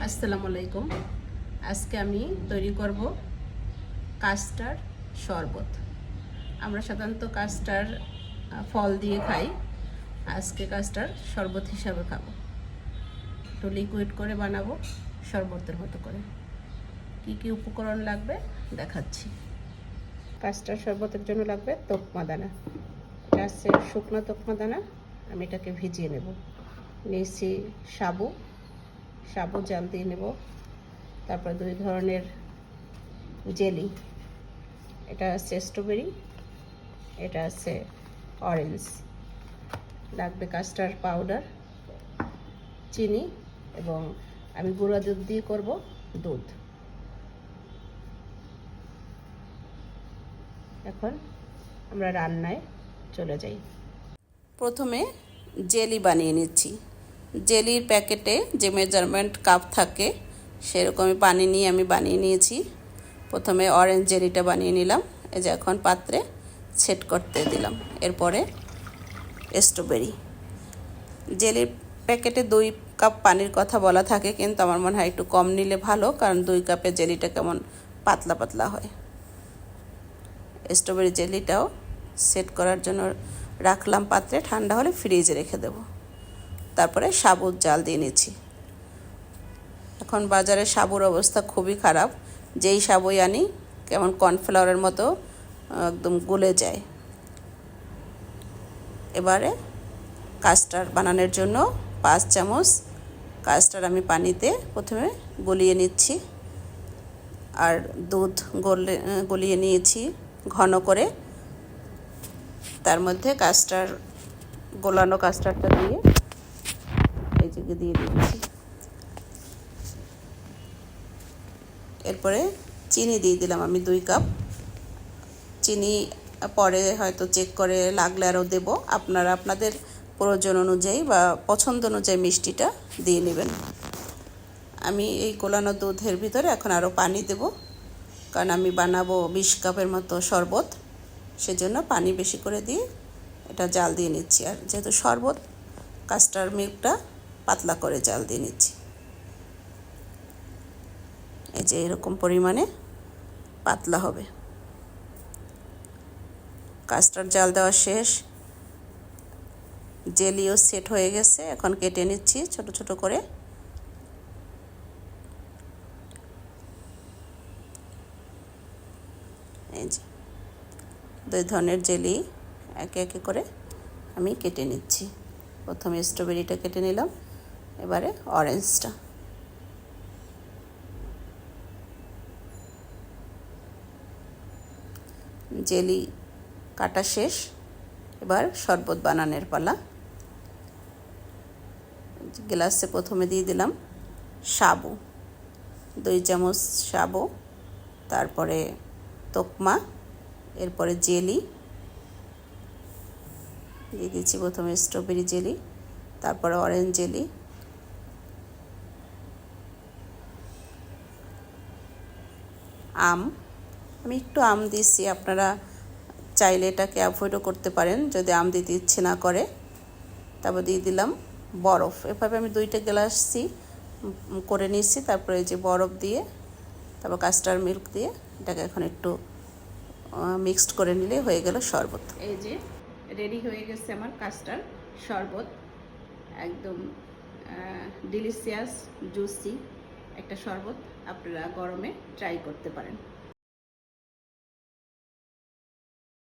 আসসালামু আলাইকুম। আজকে আমি তৈরি করব কাস্টার্ড শরবত। আমরা সাধারণত কাস্টার্ড ফল দিয়ে খাই, আজকে কাস্টার্ড শরবত হিসাবে খাবো। একটু লিকুইড করে বানাবো শরবতের মতো করে। কি কি উপকরণ লাগবে দেখাচ্ছি। কাস্টার্ড শরবতের জন্য লাগবে তোকমা দানা। এটা আছে শুকনো তোকমা দানা, আমি এটাকে ভিজিয়ে নেব। নিয়েছি সাবু জাল দিয়ে নেব। তারপর দুই ধরনের জেলি, এটা আছে স্ট্রবেরি, এটা আছে অরেঞ্জ। লাগবে কাস্টার্ড পাউডার, চিনি, এবং আমি গুঁড়া দুধ দিয়ে করব দুধ। এখন আমরা রান্নায় চলে যাই। প্রথমে জেলি বানিয়ে নিচ্ছি। জেলির প্যাকেটে যে মেজারমেন্ট কাপ থাকে সেরকমই পানি নিয়ে আমি বানিয়ে নিয়েছি। প্রথমে অরেঞ্জ জেলিটা বানিয়ে নিলাম, এই যে এখন পাত্রে সেট করতে দিলাম। এরপরে স্ট্রবেরি। জেলির প্যাকেটে 2 কাপ পানির কথা বলা থাকে, কিন্তু আমার মনে হয় একটু কম নিলে ভালো, কারণ 2 কাপে জেলিটা কেমন পাতলা পাতলা হয়। স্ট্রবেরি জেলিটাও সেট করার জন্য রাখলাম পাত্রে, ঠান্ডা হলে ফ্রিজে রেখে দেব। তারপরে সাবুর জাল দিয়ে নিচ্ছি। এখন বাজারে সাবুর অবস্থা খুবই খারাপ, যেই সাবুই আনি কেমন কর্নফ্লাওয়ারের মতো একদম গলে যায়। এবারে কাস্টার্ড বানানোর জন্য 5 চামচ কাস্টার্ড আমি পানিতে প্রথমে গলিয়ে নিচ্ছি, আর দুধ গলিয়ে নিয়েছি ঘন করে। তার মধ্যে গোলানো কাস্টার্ডটা দিয়ে এই যে দিয়ে দিচ্ছি। এরপরে চিনি দিয়ে দিলাম আমি 2 কাপ। চিনি পরে হয়তো চেক করে লাগলে আরও দেবো। আপনারা আপনাদের প্রয়োজন অনুযায়ী বা পছন্দ অনুযায়ী মিষ্টিটা দিয়ে নেবেন। আমি এই গোলানো দুধের ভিতরে এখন আরও পানি দেব, কারণ আমি বানাবো 20 কাপের মতো শরবত, সেজন্য পানি বেশি করে দিয়ে এটা জাল দিয়ে নিচ্ছি। আর যেহেতু শরবত, কাস্টার্ড মিল্কটা পাতলা করে জাল দিয়ে নিচ্ছি। এই যে এরকম পরিমাণে পাতলা হবে। কাস্টার্ড জাল দেওয়া শেষ, জেলিও সেট হয়ে গেছে। এখন কেটে নিচ্ছি ছোট ছোট করে। এই যে 2 ধরনের জেলি একে একে করে আমি কেটে নিচ্ছি। প্রথমে স্ট্রবেরিটা কেটে নিলাম, এবারে অরেঞ্জটা। জেলি কাটা শেষ, এবার শরবত বানানোর পালা। গ্লাসে প্রথমে দিয়ে দিলাম সাবু, 2 চামচ সাবু, তারপরে তোকমা, এরপরে জেলি দিয়ে দিচ্ছি। প্রথমে স্ট্রবেরি জেলি, তারপরে অরেঞ্জ জেলি, আমি একটু আম দিচ্ছি, আপনারা চাইলে এটাকে অ্যাভয়েডও করতে পারেন যদি আম দিতে ইচ্ছে না করে। তারপর দিয়ে দিলাম বরফ। এভাবে আমি 2টা গ্লাসই করে নিয়েছি। তারপরে এই যে বরফ দিয়ে, তারপর কাস্টার্ড মিল্ক দিয়ে এটাকে এখন একটু মিক্সড করে নিলে হয়ে গেল শরবত। এই যে রেডি হয়ে গেছে আমার কাস্টার্ড শরবত। একদম ডিলিশিয়াস জুসি একটা শরবত। আপনারা গরমে ট্রাই করতে পারেন।